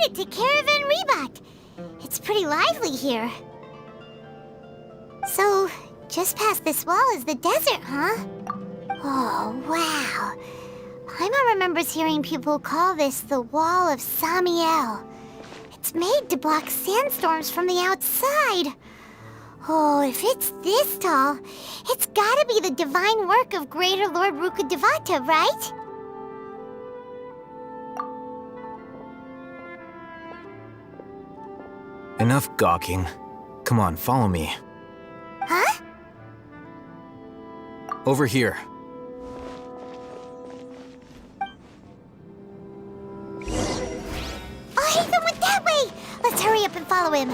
it to Caravan Rebot. It's pretty lively here. So, just past this wall is the desert, huh? Oh, wow. Paimon remembers hearing people call this the Wall of Samiel. It's made to block sandstorms from the outside. Oh, if it's this tall, it's gotta be the divine work of Greater Lord Rukkhadevata, right? Enough gawking. Come on, follow me. Huh? Over here. Oh, Hatham went that way! Let's hurry up and follow him.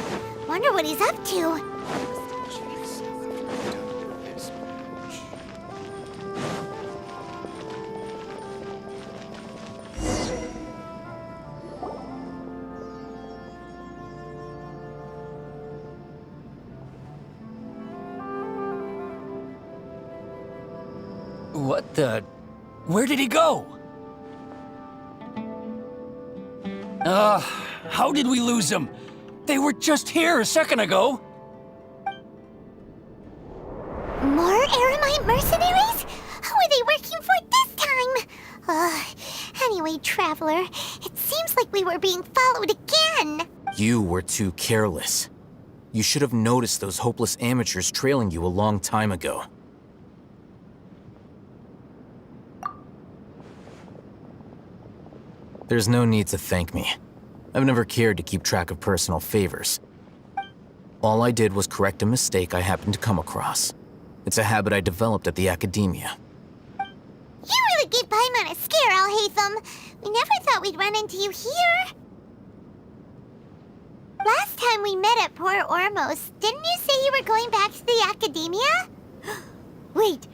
Wonder what he's up to. What the... Where did he go? How did we lose him? They were just here a second ago. More Eremite mercenaries? Who are they working for this time? Anyway, Traveler, it seems like we were being followed again. You were too careless. You should have noticed those hopeless amateurs trailing you a long time ago. There's no need to thank me. I've never cared to keep track of personal favors. All I did was correct a mistake I happened to come across. It's a habit I developed at the academia. You really gave Paimon a scare, Al-Hatham. We never thought we'd run into you here. Last time we met at Port Ormos, didn't you say you were going back to the academia? Wait,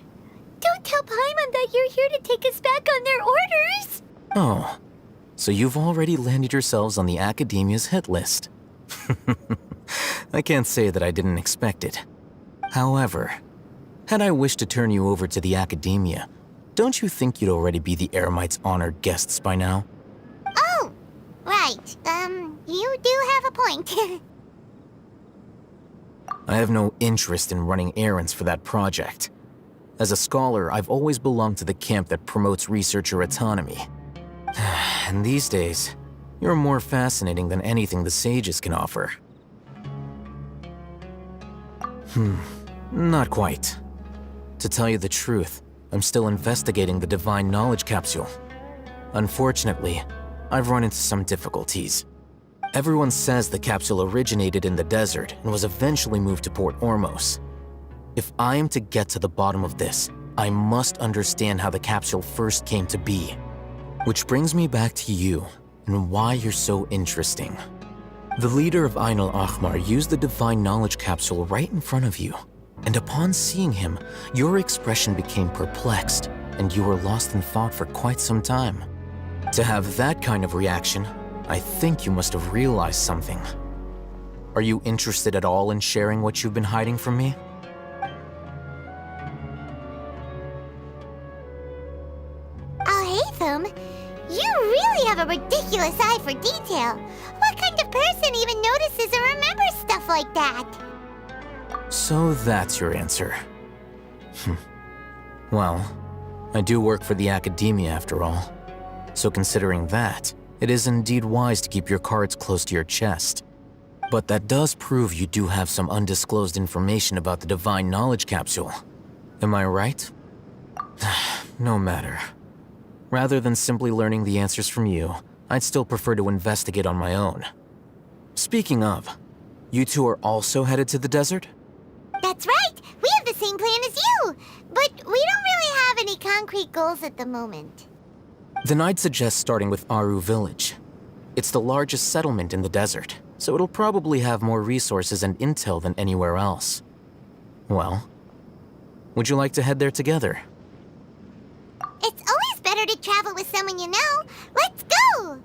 don't tell Paimon that you're here to take us back on their orders. Oh, so you've already landed yourselves on the academia's hit list. I can't say that I didn't expect it. However, had I wished to turn you over to the academia, don't you think you'd already be the Eremites' honored guests by now? Oh, right. You do have a point. I have no interest in running errands for that project. As a scholar, I've always belonged to the camp that promotes researcher autonomy. And these days, you're more fascinating than anything the sages can offer. Not quite. To tell you the truth, I'm still investigating the Divine Knowledge Capsule. Unfortunately, I've run into some difficulties. Everyone says the capsule originated in the desert and was eventually moved to Port Ormos. If I am to get to the bottom of this, I must understand how the capsule first came to be. Which brings me back to you, and why you're so interesting. The leader of Ain al-Ahmar used the Divine Knowledge Capsule right in front of you, and upon seeing him, your expression became perplexed, and you were lost in thought for quite some time. To have that kind of reaction, I think you must have realized something. Are you interested at all in sharing what you've been hiding from me? Al-Hatham, you really have a ridiculous eye for detail. What kind of person even notices or remembers stuff like that? So that's your answer. Well, I do work for the academia after all. So considering that, it is indeed wise to keep your cards close to your chest. But that does prove you do have some undisclosed information about the Divine Knowledge Capsule. Am I right? No matter. Rather than simply learning the answers from you, I'd still prefer to investigate on my own. Speaking of, you two are also headed to the desert? That's right! We have the same plan as you! But we don't really have any concrete goals at the moment. Then I'd suggest starting with Aru Village. It's the largest settlement in the desert, so it'll probably have more resources and intel than anywhere else. Well, would you like to head there together? It's always better to travel with someone you know. Let's go!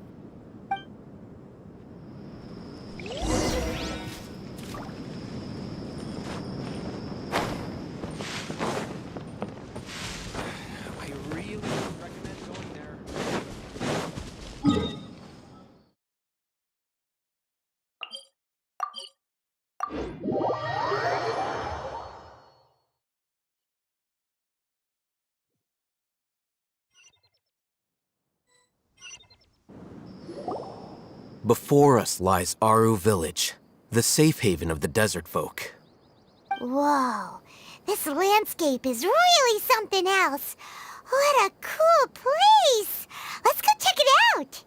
Before us lies Aru Village, the safe haven of the desert folk. Whoa, this landscape is really something else. What a cool place! Let's go check it out!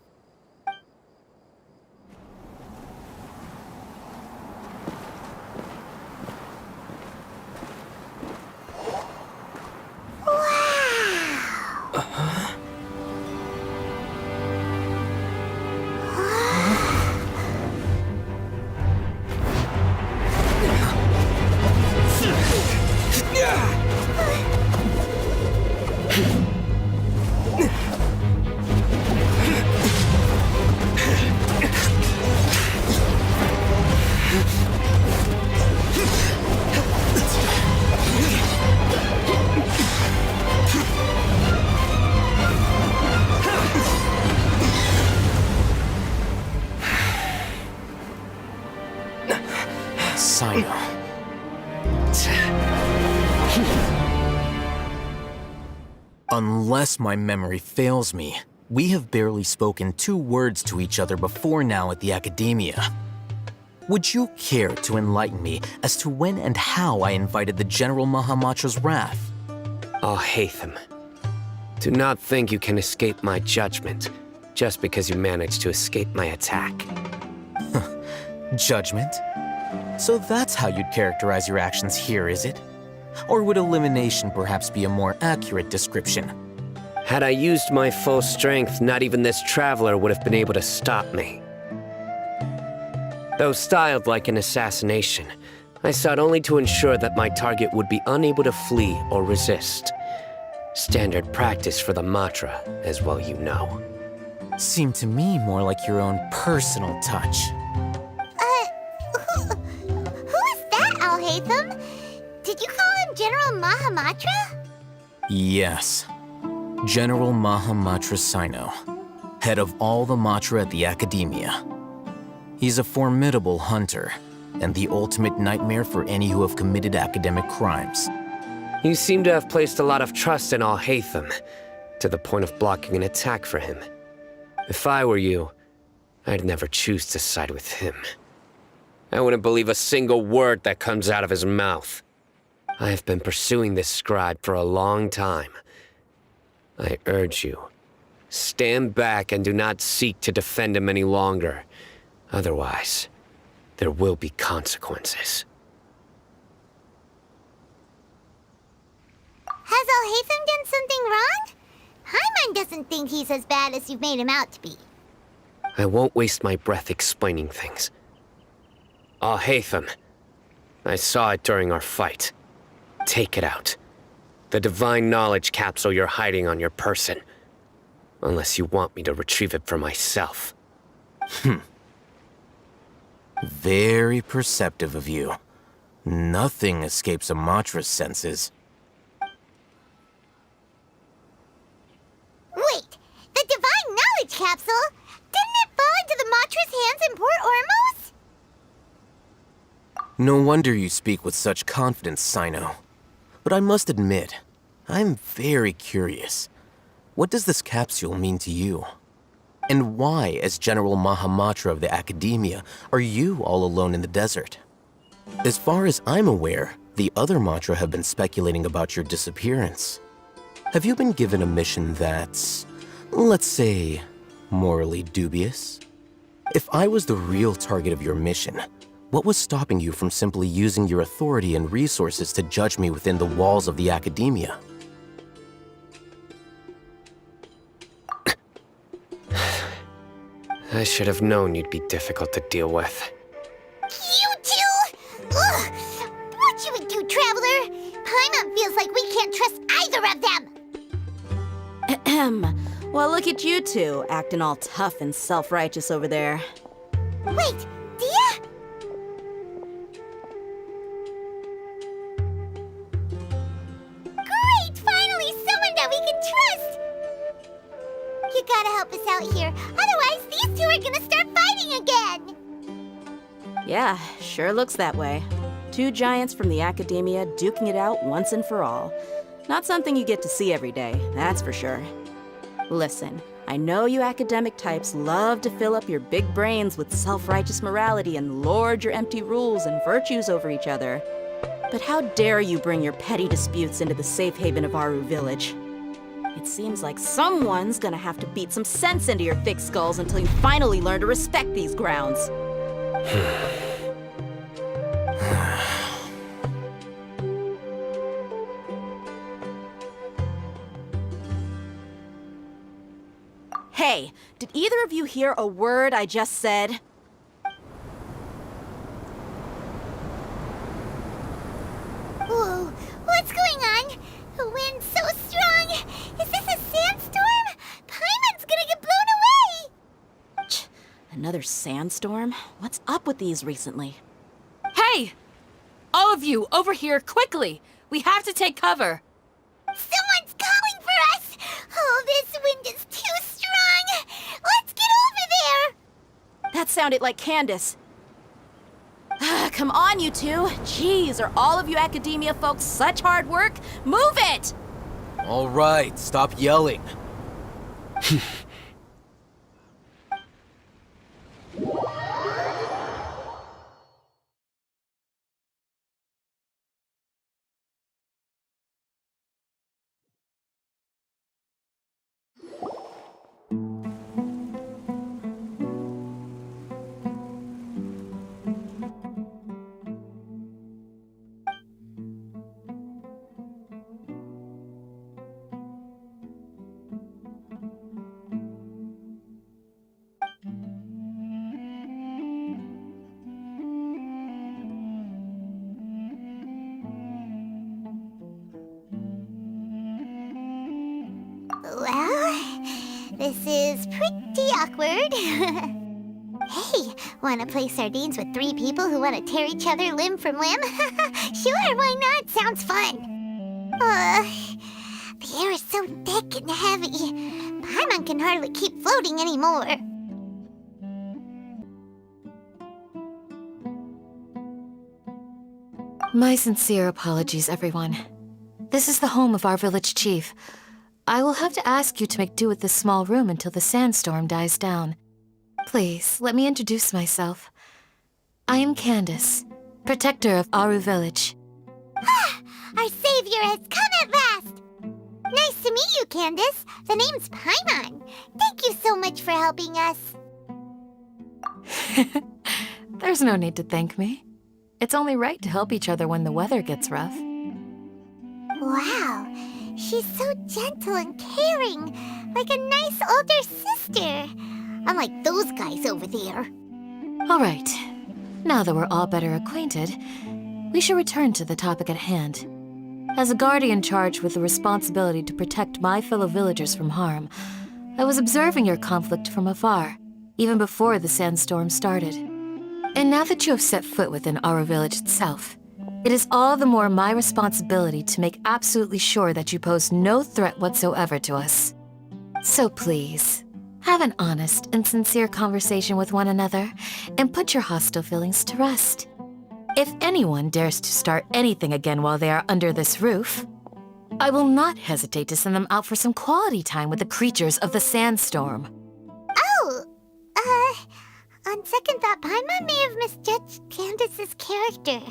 Sino. Unless my memory fails me, we have barely spoken 2 words to each other before now at the Academia. Would you care to enlighten me as to when and how I invited the General Mahamatra's wrath? Al-Haytham, do not think you can escape my judgment just because you managed to escape my attack. Judgment? So that's how you'd characterize your actions here, is it? Or would elimination perhaps be a more accurate description? Had I used my full strength, not even this traveler would have been able to stop me. Though styled like an assassination, I sought only to ensure that my target would be unable to flee or resist. Standard practice for the Matra, as well you know. Seemed to me more like your own personal touch. Who is that, Al-Haytham? Did you call him General Mahamatra? Yes. General Mahamatra Sino, head of all the Matra at the Academia. He's a formidable hunter, and the ultimate nightmare for any who have committed academic crimes. You seem to have placed a lot of trust in Al-Haytham, to the point of blocking an attack for him. If I were you, I'd never choose to side with him. I wouldn't believe a single word that comes out of his mouth. I have been pursuing this scribe for a long time. I urge you, stand back and do not seek to defend him any longer. Otherwise, there will be consequences. Has Al-Haytham done something wrong? Hyman doesn't think he's as bad as you've made him out to be. I won't waste my breath explaining things. Al-Haytham, I saw it during our fight. Take it out. The divine knowledge capsule you're hiding on your person. Unless you want me to retrieve it for myself. Very perceptive of you. Nothing escapes a Matra's senses. Wait, the divine knowledge capsule? Didn't it fall into the Matra's hands in Port Ormos? No wonder you speak with such confidence, Sino. But I must admit, I'm very curious. What does this capsule mean to you? And why, as General Mahamatra of the Academia, are you all alone in the desert? As far as I'm aware, the other Matra have been speculating about your disappearance. Have you been given a mission that's, let's say, morally dubious? If I was the real target of your mission, what was stopping you from simply using your authority and resources to judge me within the walls of the Academia? I should have known you'd be difficult to deal with. You two? Ugh! What you would do, Traveler? Paimon feels like we can't trust either of them! Ahem. Well, look at you two, acting all tough and self-righteous over there. Wait, Dia? Great! Finally, someone that we can trust! You gotta help us out here, otherwise these two are gonna start fighting again! Yeah, sure looks that way. 2 giants from the Academia duking it out once and for all. Not something you get to see every day, that's for sure. Listen, I know you academic types love to fill up your big brains with self-righteous morality and lord your empty rules and virtues over each other. But how dare you bring your petty disputes into the safe haven of Aru Village? It seems like someone's gonna have to beat some sense into your thick skulls until you finally learn to respect these grounds. Hey, did either of you hear a word I just said? Whoa, what's going on? The wind's so strong. Is this a sandstorm? Paimon's gonna get blown away. Another sandstorm? What's up with these recently? Hey! All of you, over here, quickly! We have to take cover! Someone's calling for us. Oh, this wind is too strong. Let's get over there. That sounded like Candace. Come on, you two. Jeez, are all of you academia folks such hard work? Move it! All right, stop yelling. Well, this is pretty awkward. Hey, wanna play sardines with 3 people who wanna tear each other limb from limb? Sure, why not? Sounds fun. The air is so thick and heavy. Paimon can hardly keep floating anymore. My sincere apologies, everyone. This is the home of our village chief. I will have to ask you to make do with this small room until the sandstorm dies down. Please, let me introduce myself. I am Candace, protector of Aru Village. Our savior has come at last! Nice to meet you, Candace. The name's Paimon. Thank you so much for helping us. There's no need to thank me. It's only right to help each other when the weather gets rough. Wow, she's so gentle and caring, like a nice older sister. Unlike those guys over there. All right, now that we're all better acquainted, we should return to the topic at hand. As a guardian charged with the responsibility to protect my fellow villagers from harm, I was observing your conflict from afar, even before the sandstorm started. And now that you have set foot within Aru Village itself, it is all the more my responsibility to make absolutely sure that you pose no threat whatsoever to us. So please, have an honest and sincere conversation with one another, and put your hostile feelings to rest. If anyone dares to start anything again while they are under this roof, I will not hesitate to send them out for some quality time with the creatures of the sandstorm. Oh, on second thought, Paimon may have misjudged Candace's character.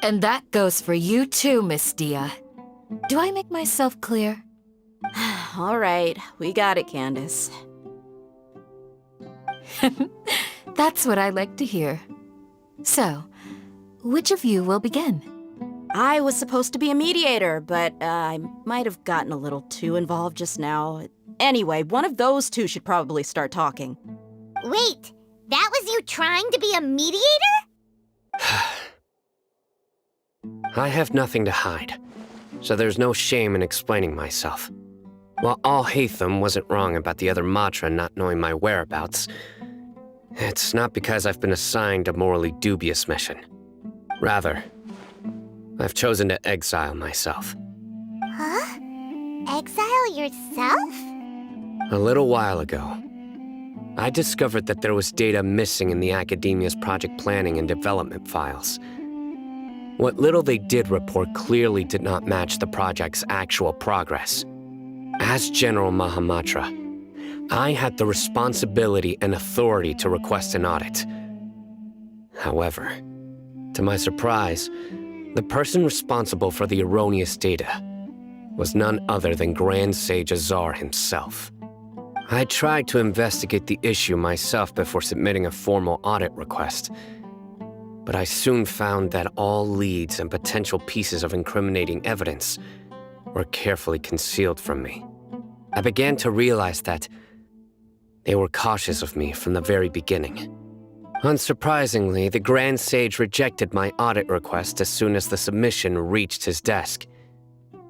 And that goes for you too, Miss Dia. Do I make myself clear? All right, we got it, Candace. That's what I like to hear. So, which of you will begin? I was supposed to be a mediator, but I might have gotten a little too involved just now. Anyway, one of those two should probably start talking. Wait, that was you trying to be a mediator? I have nothing to hide, so there's no shame in explaining myself. While Al-Haytham wasn't wrong about the other Matra not knowing my whereabouts, it's not because I've been assigned a morally dubious mission. Rather, I've chosen to exile myself. Huh? Exile yourself? A little while ago, I discovered that there was data missing in the Academia's project planning and development files. What little they did report clearly did not match the project's actual progress. As General Mahamatra, I had the responsibility and authority to request an audit. However, to my surprise, the person responsible for the erroneous data was none other than Grand Sage Azar himself. I tried to investigate the issue myself before submitting a formal audit request, but I soon found that all leads and potential pieces of incriminating evidence were carefully concealed from me. I began to realize that they were cautious of me from the very beginning. Unsurprisingly, the Grand Sage rejected my audit request as soon as the submission reached his desk.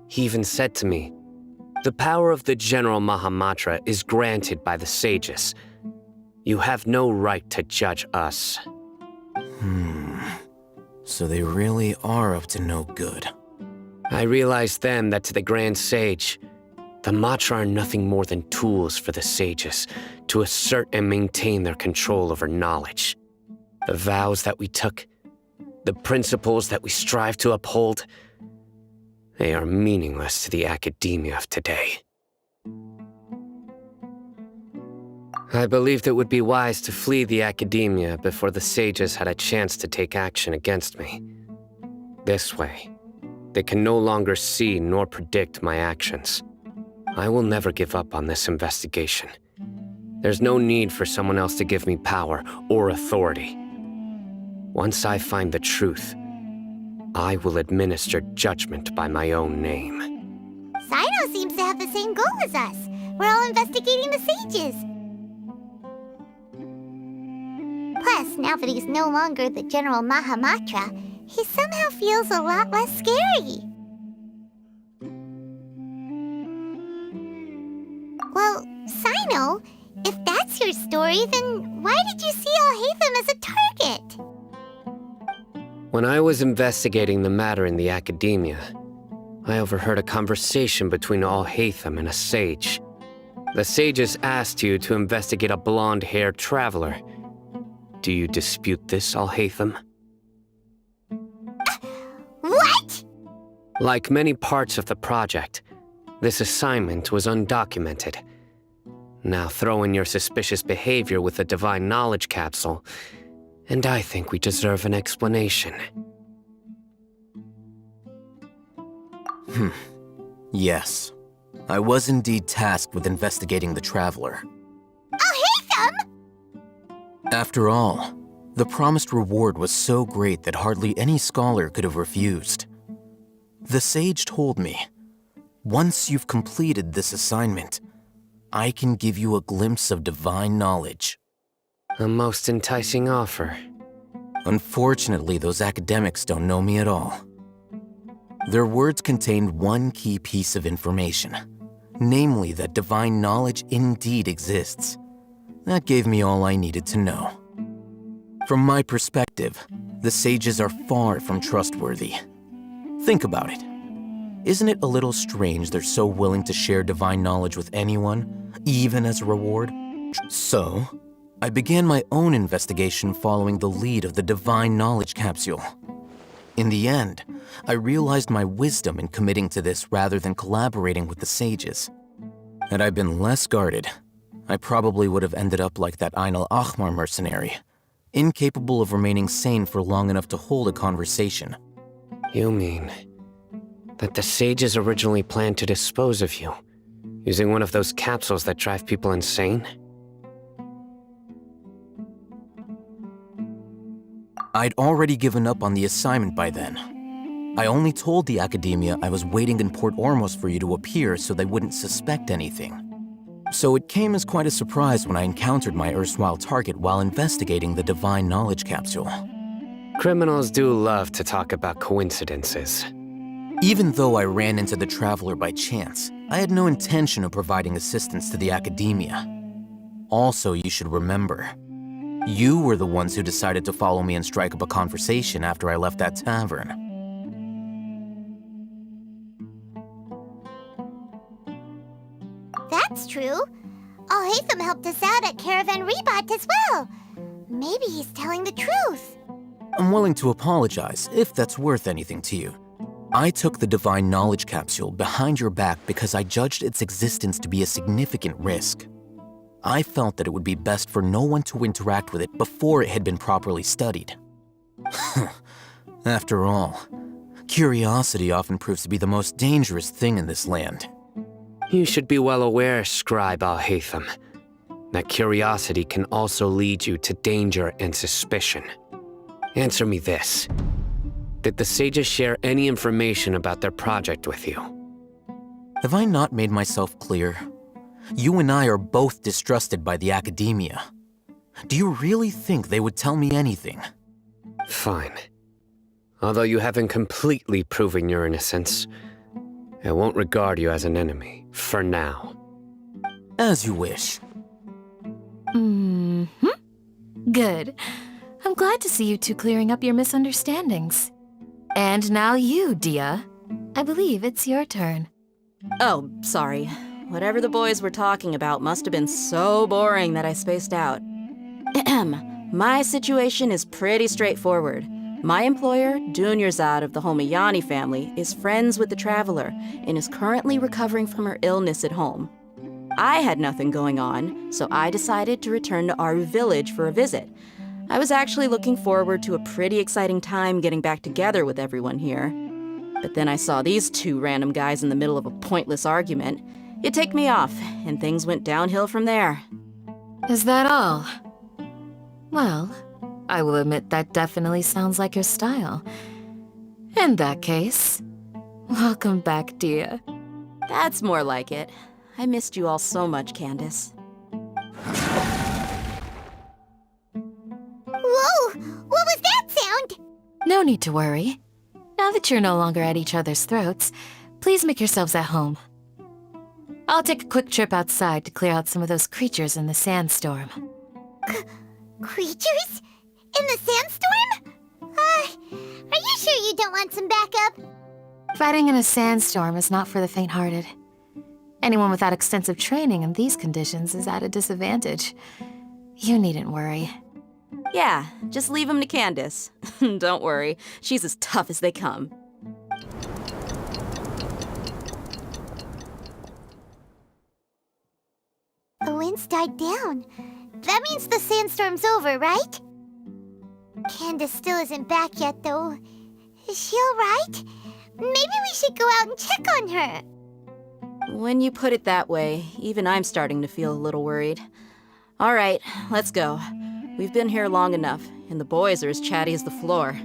He even said to me, "The power of the General Mahamatra is granted by the sages. You have no right to judge us." So they really are up to no good. I realized then that to the Grand Sage, the Matra are nothing more than tools for the sages to assert and maintain their control over knowledge. The vows that we took, the principles that we strive to uphold, they are meaningless to the academia of today. I believed it would be wise to flee the academia before the sages had a chance to take action against me. This way, they can no longer see nor predict my actions. I will never give up on this investigation. There's no need for someone else to give me power or authority. Once I find the truth, I will administer judgment by my own name. Sino seems to have the same goal as us. We're all investigating the sages. Plus, now that he's no longer the General Mahamatra, he somehow feels a lot less scary. Well, Sino, if that's your story, then why did you see Alhaitham as a target? When I was investigating the matter in the academia, I overheard a conversation between Alhaitham and a sage. The sages asked you to investigate a blonde-haired traveler. Do you dispute this, Alhaitham? What? Like many parts of the project, this assignment was undocumented. Now throw in your suspicious behavior with the Divine Knowledge Capsule, and I think we deserve an explanation. Yes. I was indeed tasked with investigating the Traveler. Alhaitham? After all, the promised reward was so great that hardly any scholar could have refused. The sage told me, once you've completed this assignment, I can give you a glimpse of divine knowledge. A most enticing offer. Unfortunately, those academics don't know me at all. Their words contained one key piece of information, namely that divine knowledge indeed exists. That gave me all I needed to know. From my perspective, the sages are far from trustworthy. Think about it. Isn't it a little strange they're so willing to share divine knowledge with anyone, even as a reward? So, I began my own investigation following the lead of the Divine Knowledge Capsule. In the end, I realized my wisdom in committing to this rather than collaborating with the sages. Had I been less guarded, I probably would have ended up like that Ain al-Ahmar mercenary, incapable of remaining sane for long enough to hold a conversation. You mean that the sages originally planned to dispose of you, using one of those capsules that drive people insane? I'd already given up on the assignment by then. I only told the academia I was waiting in Port Ormos for you to appear so they wouldn't suspect anything. So it came as quite a surprise when I encountered my erstwhile target while investigating the Divine Knowledge Capsule. Criminals do love to talk about coincidences. Even though I ran into the Traveler by chance, I had no intention of providing assistance to the academia. Also, you should remember, you were the ones who decided to follow me and strike up a conversation after I left that tavern. That's true. Alhaitham helped us out at Caravan Rebat as well. Maybe he's telling the truth. I'm willing to apologize if that's worth anything to you. I took the Divine Knowledge Capsule behind your back because I judged its existence to be a significant risk. I felt that it would be best for no one to interact with it before it had been properly studied. After all, curiosity often proves to be the most dangerous thing in this land. You should be well aware, Scribe Al-Haytham, that curiosity can also lead you to danger and suspicion. Answer me this. Did the sages share any information about their project with you? Have I not made myself clear? You and I are both distrusted by the academia. Do you really think they would tell me anything? Fine. Although you haven't completely proven your innocence, I won't regard you as an enemy, for now. As you wish. Good. I'm glad to see you two clearing up your misunderstandings. And now you, Dia. I believe it's your turn. Oh, sorry. Whatever the boys were talking about must have been so boring that I spaced out. My situation is pretty straightforward. My employer, Dunyarzad of the Homayani family, is friends with the Traveler and is currently recovering from her illness at home. I had nothing going on, so I decided to return to Aru village for a visit. I was actually looking forward to a pretty exciting time getting back together with everyone here. But then I saw these two random guys in the middle of a pointless argument. It ticked me off, and things went downhill from there. Is that all? Well, I will admit that definitely sounds like your style. In that case, welcome back, Dia. That's more like it. I missed you all so much, Candace. Whoa! What was that sound? No need to worry. Now that you're no longer at each other's throats, please make yourselves at home. I'll take a quick trip outside to clear out some of those creatures in the sandstorm. Creatures? In the sandstorm? Are you sure you don't want some backup? Fighting in a sandstorm is not for the faint-hearted. Anyone without extensive training in these conditions is at a disadvantage. You needn't worry. Yeah, just leave him to Candace. Don't worry, she's as tough as they come. The wind's died down. That means the sandstorm's over, right? Candace still isn't back yet, though. Is she alright? Maybe we should go out and check on her. When you put it that way, even I'm starting to feel a little worried. All right, let's go. We've been here long enough, and the boys are as chatty as the floor.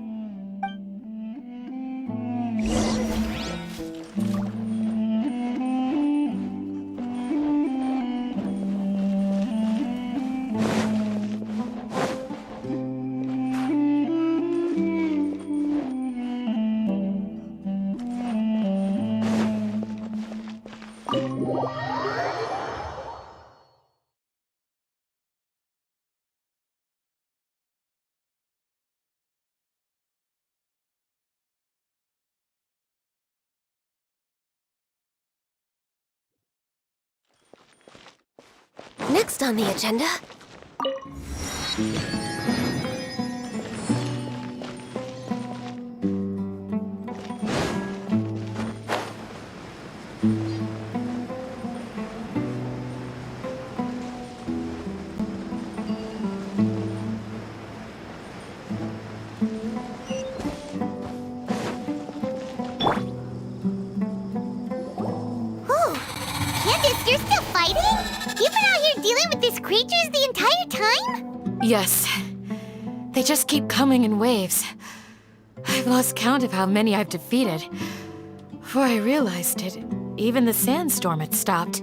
Next on the agenda... Candace, you're still fighting? You've been out here dealing with these creatures the entire time? Yes. They just keep coming in waves. I've lost count of how many I've defeated. Before I realized it, even the sandstorm had stopped.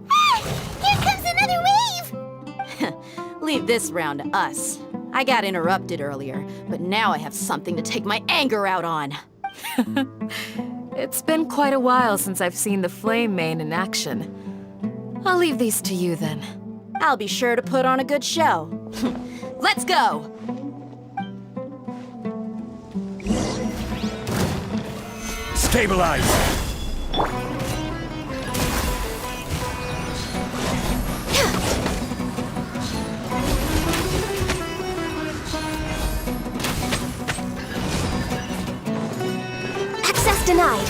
Ah! Here comes another wave! Leave this round to us. I got interrupted earlier, but now I have something to take my anger out on. It's been quite a while since I've seen the Flame Mane in action. I'll leave these to you then. I'll be sure to put on a good show. Let's go! Stabilize! Access denied.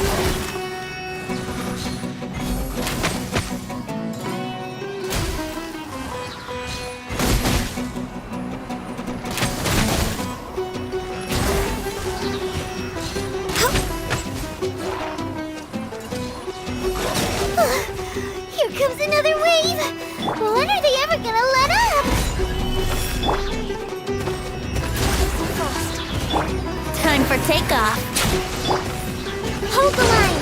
Here comes another wave! When are they ever gonna let up? Time for takeoff. Hold the line.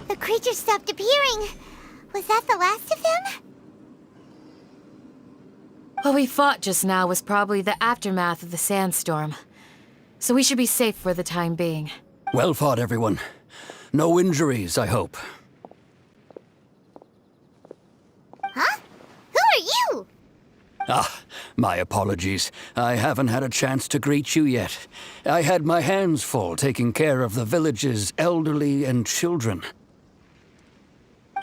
The creature stopped appearing. Was that the last of them? What we fought just now was probably the aftermath of the sandstorm. So we should be safe for the time being. Well fought, everyone. No injuries, I hope. Huh? Who are you? Ah, my apologies. I haven't had a chance to greet you yet. I had my hands full taking care of the village's elderly and children.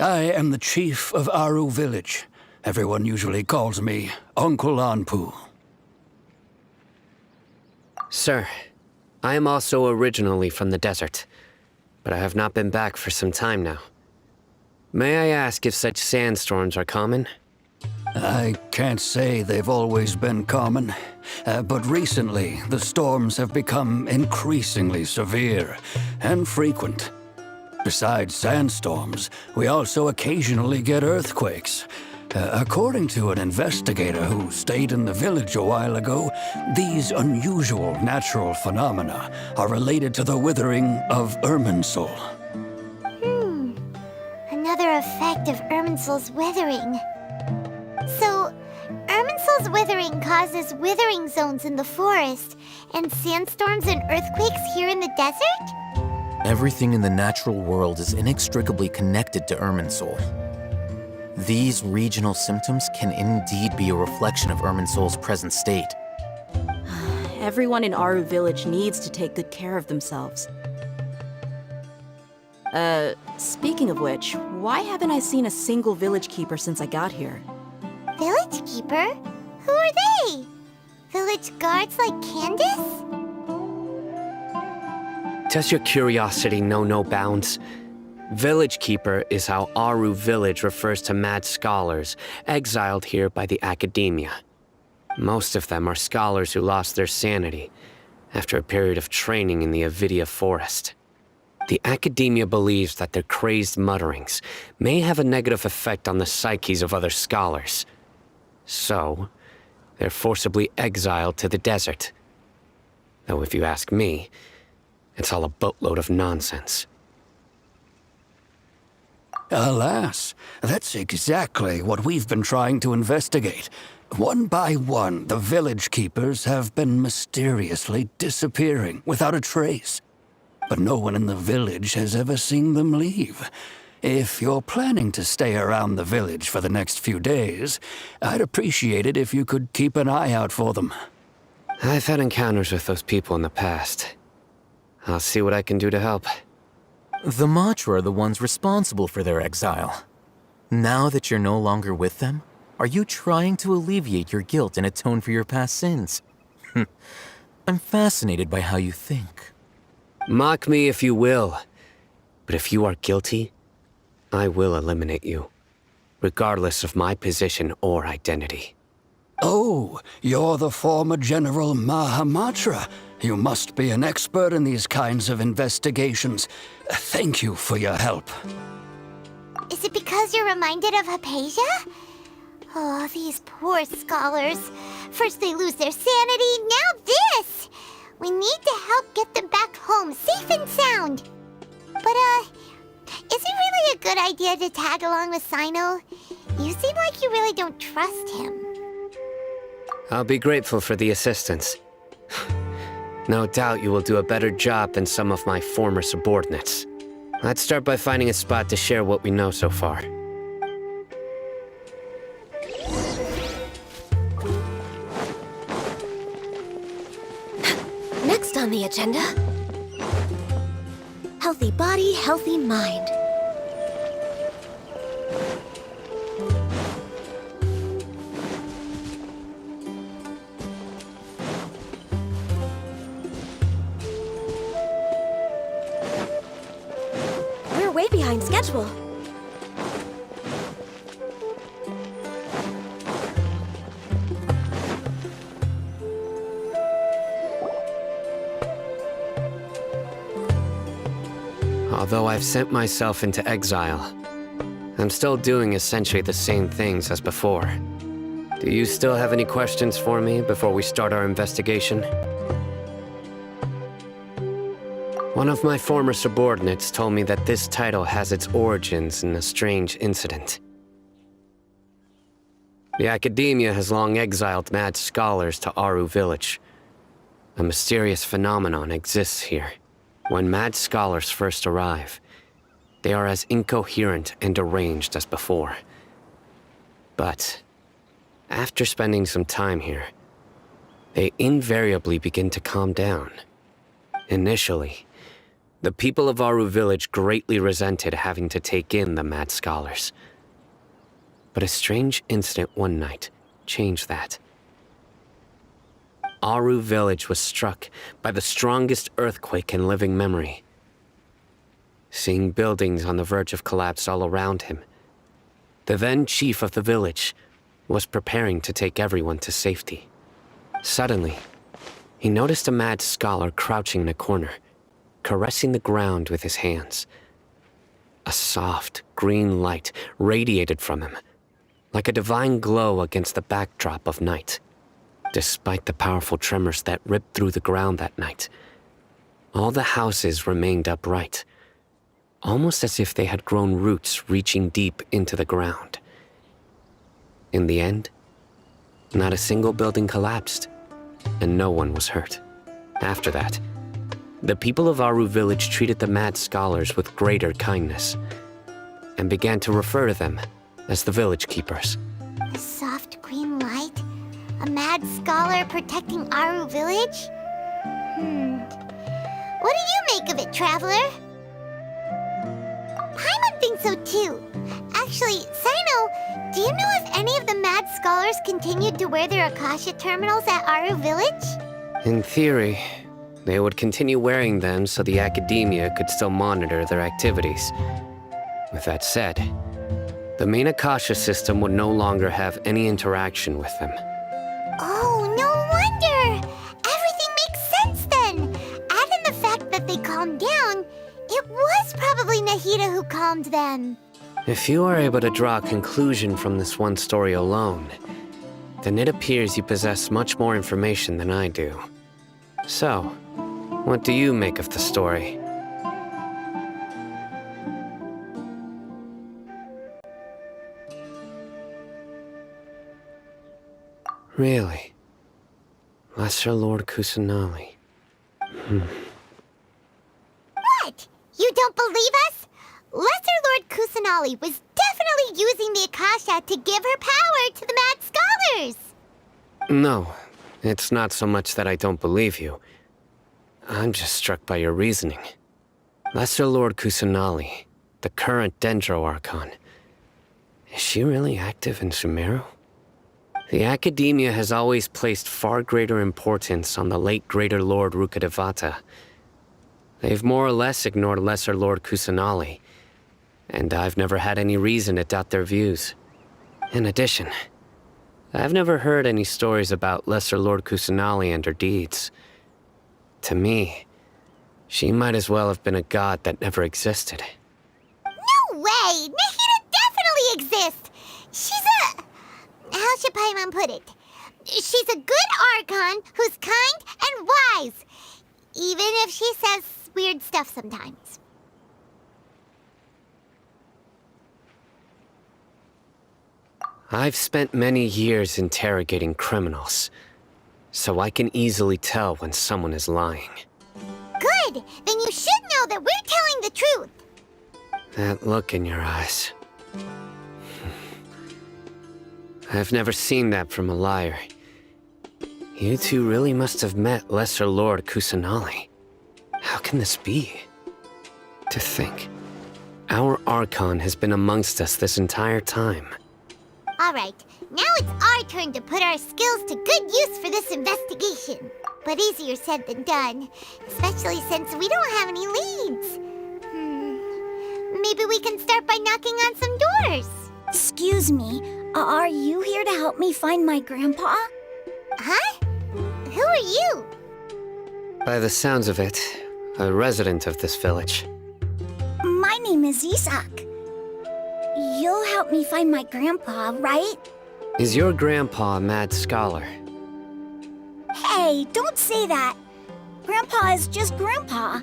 I am the chief of Aru Village. Everyone usually calls me Uncle Anpu. Sir, I am also originally from the desert, but I have not been back for some time now. May I ask if such sandstorms are common? I can't say they've always been common, but recently the storms have become increasingly severe and frequent. Besides sandstorms, we also occasionally get earthquakes. According to an investigator who stayed in the village a while ago, these unusual natural phenomena are related to the withering of Irminsul. Another effect of Irminsul's withering. So, Irminsul's withering causes withering zones in the forest, and sandstorms and earthquakes here in the desert? Everything in the natural world is inextricably connected to Irminsul. These regional symptoms can indeed be a reflection of Irminsul's present state. Everyone in Aru Village needs to take good care of themselves. Speaking of which, why haven't I seen a single village keeper since I got here? Village keeper? Who are they? Village guards like Candace? Does your curiosity know no bounds? Village Keeper is how Aru Village refers to mad scholars exiled here by the academia. Most of them are scholars who lost their sanity after a period of training in the Avidia forest. The academia believes that their crazed mutterings may have a negative effect on the psyches of other scholars. So, they're forcibly exiled to the desert. Though if you ask me, it's all a boatload of nonsense. Alas, that's exactly what we've been trying to investigate. One by one, the village keepers have been mysteriously disappearing without a trace. But no one in the village has ever seen them leave. If you're planning to stay around the village for the next few days, I'd appreciate it if you could keep an eye out for them. I've had encounters with those people in the past. I'll see what I can do to help. The Matra are the ones responsible for their exile. Now that you're no longer with them, are you trying to alleviate your guilt and atone for your past sins? I'm fascinated by how you think. Mock me if you will, but if you are guilty, I will eliminate you, regardless of my position or identity. Oh, you're the former General Mahamatra. You must be an expert in these kinds of investigations. Thank you for your help. Is it because you're reminded of Hypatia? Oh, these poor scholars. First they lose their sanity, now this! We need to help get them back home, safe and sound. But, is it really a good idea to tag along with Sino? You seem like you really don't trust him. I'll be grateful for the assistance. No doubt you will do a better job than some of my former subordinates. Let's start by finding a spot to share what we know so far. Next on the agenda, healthy body, healthy mind. way behind schedule. Although I've sent myself into exile, I'm still doing essentially the same things as before. Do you still have any questions for me before we start our investigation? One of my former subordinates told me that this title has its origins in a strange incident. The Academia has long exiled mad scholars to Aru Village. A mysterious phenomenon exists here. When mad scholars first arrive, they are as incoherent and deranged as before. But after spending some time here, they invariably begin to calm down. Initially, the people of Aru Village greatly resented having to take in the mad scholars. But a strange incident one night changed that. Aru Village was struck by the strongest earthquake in living memory. Seeing buildings on the verge of collapse all around him, the then chief of the village was preparing to take everyone to safety. Suddenly, he noticed a mad scholar crouching in a corner, caressing the ground with his hands. A soft, green light radiated from him, like a divine glow against the backdrop of night. Despite the powerful tremors that ripped through the ground that night, all the houses remained upright, almost as if they had grown roots reaching deep into the ground. In the end, not a single building collapsed, and no one was hurt. After that, the people of Aru Village treated the mad scholars with greater kindness, and began to refer to them as the village keepers. A soft green light? A mad scholar protecting Aru Village? What do you make of it, Traveler? Paimon thinks so too. Actually, Sino, do you know if any of the mad scholars continued to wear their Akasha terminals at Aru Village? In theory, they would continue wearing them so the Academia could still monitor their activities. With that said, the main Akasha system would no longer have any interaction with them. Oh, no wonder! Everything makes sense then! Add in the fact that they calmed down, it was probably Nahida who calmed them. If you are able to draw a conclusion from this one story alone, then it appears you possess much more information than I do. So, what do you make of the story? Really? Lesser Lord Kusanali. What? You don't believe us? Lesser Lord Kusanali was definitely using the Akasha to give her power to the mad scholars! No, it's not so much that I don't believe you. I'm just struck by your reasoning. Lesser Lord Kusanali, the current Dendro Archon, is she really active in Sumeru? The Academia has always placed far greater importance on the late Greater Lord Rukkhadevata. They've more or less ignored Lesser Lord Kusanali, and I've never had any reason to doubt their views. In addition, I've never heard any stories about Lesser Lord Kusanali and her deeds. To me, she might as well have been a god that never existed. No way! Nahida definitely exists! She's a... How should Paimon put it? She's a good Archon who's kind and wise, even if she says weird stuff sometimes. I've spent many years interrogating criminals, so I can easily tell when someone is lying. Good! Then you should know that we're telling the truth! That look in your eyes. I've never seen that from a liar. You two really must have met Lesser Lord Kusanali. How can this be? To think, our Archon has been amongst us this entire time. Alright, now it's our turn to put our skills to good use for this investigation. But easier said than done, especially since we don't have any leads. maybe we can start by knocking on some doors. Excuse me, are you here to help me find my grandpa? Huh? Who are you? By the sounds of it, a resident of this village. My name is Isak. You'll help me find my grandpa, right? Is your grandpa a mad scholar? Hey, don't say that. Grandpa is just Grandpa.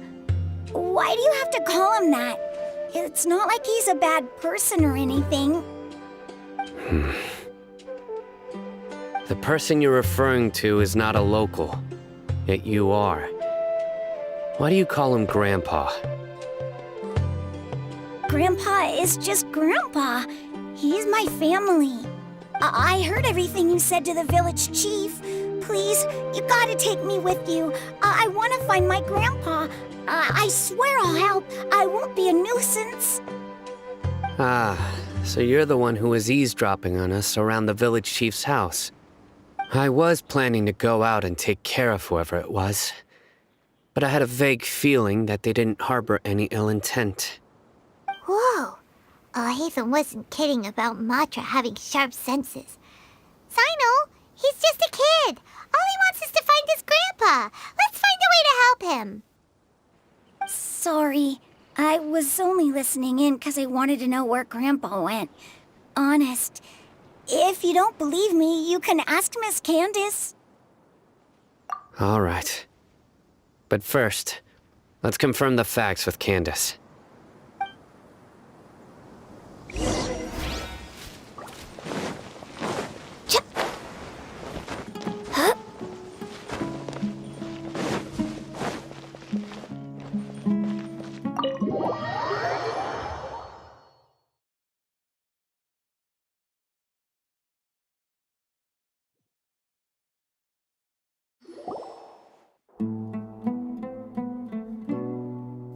Why do you have to call him that? It's not like he's a bad person or anything. The person you're referring to is not a local, yet you are. Why do you call him Grandpa? Grandpa is just Grandpa. He's my family. I heard everything you said to the village chief. Please, you gotta take me with you. I want to find my grandpa. I swear I'll help. I won't be a nuisance. Ah, so you're the one who was eavesdropping on us around the village chief's house. I was planning to go out and take care of whoever it was, but I had a vague feeling that they didn't harbor any ill intent. Whoa. Hatham wasn't kidding about Matra having sharp senses. Sino, he's just a kid. All he wants is to find his grandpa. Let's find a way to help him. Sorry. I was only listening in because I wanted to know where Grandpa went. Honest. If you don't believe me, you can ask Miss Candace. All right. But first, let's confirm the facts with Candace.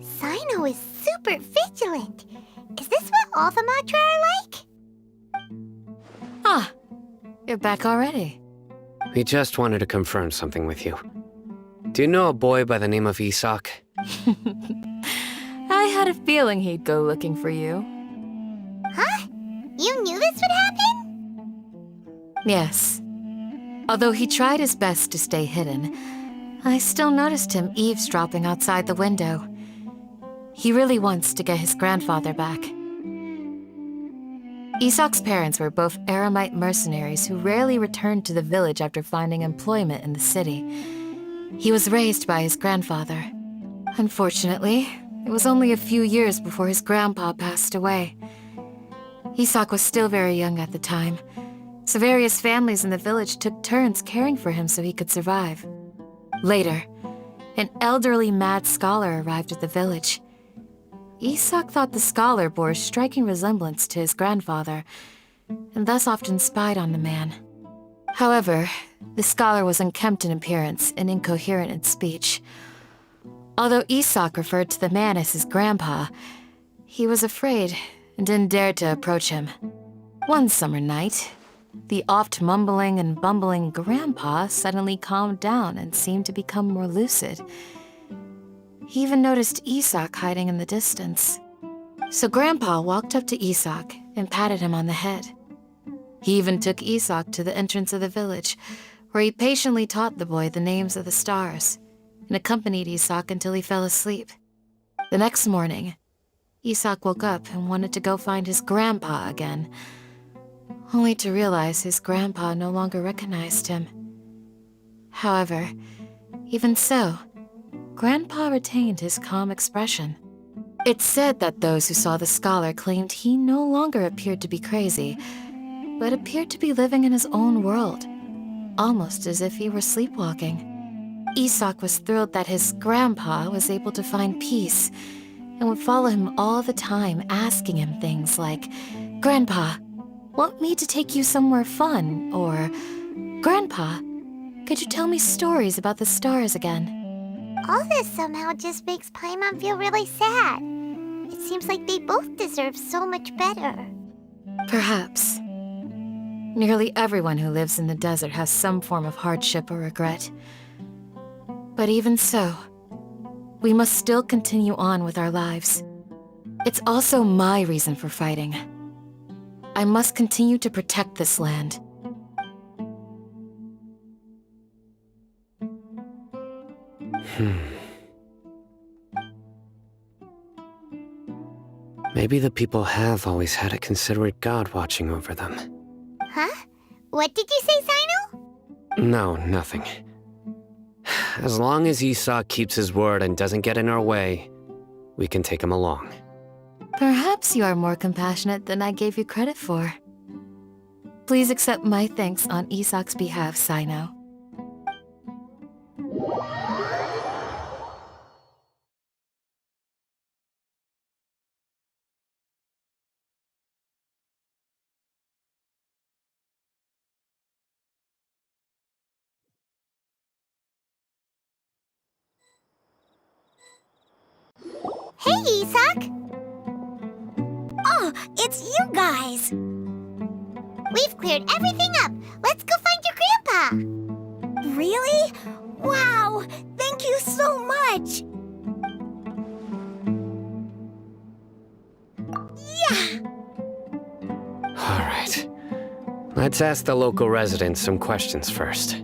Sino is super vigilant. Is this what all the Matra are like? Ah, you're back already. We just wanted to confirm something with you. Do you know a boy by the name of Isak? I had a feeling he'd go looking for you. Huh? You knew this would happen? Yes. Although he tried his best to stay hidden, I still noticed him eavesdropping outside the window. He really wants to get his grandfather back. Isak's parents were both Aramite mercenaries who rarely returned to the village after finding employment in the city. He was raised by his grandfather. Unfortunately, it was only a few years before his grandpa passed away. Isak was still very young at the time, so various families in the village took turns caring for him so he could survive. Later, an elderly mad scholar arrived at the village. Isak thought the scholar bore a striking resemblance to his grandfather, and thus often spied on the man. However, the scholar was unkempt in appearance and incoherent in speech. Although Isak referred to the man as his grandpa, he was afraid and didn't dare to approach him. One summer night, the oft mumbling and bumbling grandpa suddenly calmed down and seemed to become more lucid. He even noticed Isak hiding in the distance. So Grandpa walked up to Isak and patted him on the head. He even took Isak to the entrance of the village, where he patiently taught the boy the names of the stars, and accompanied Isak until he fell asleep. The next morning, Isak woke up and wanted to go find his grandpa again, only to realize his grandpa no longer recognized him. However, even so, Grandpa retained his calm expression. It's said that those who saw the scholar claimed he no longer appeared to be crazy, but appeared to be living in his own world, almost as if he were sleepwalking. Isak was thrilled that his grandpa was able to find peace, and would follow him all the time, asking him things like, "Grandpa, want me to take you somewhere fun?" Or, "Grandpa, could you tell me stories about the stars again?" All this somehow just makes Paimon feel really sad. It seems like they both deserve so much better. Perhaps. Nearly everyone who lives in the desert has some form of hardship or regret. But even so, we must still continue on with our lives. It's also my reason for fighting. I must continue to protect this land. Maybe the people have always had a considerate god watching over them. Huh? What did you say, Sino? No, nothing. As long as Esau keeps his word and doesn't get in our way, we can take him along. Perhaps you are more compassionate than I gave you credit for. Please accept my thanks on Isak's behalf, Sino. Hey, Isak! Oh, it's you guys! We've cleared everything up. Let's go find your grandpa. Really? Wow! Thank you so much! Yeah! All right. Let's ask the local residents some questions first.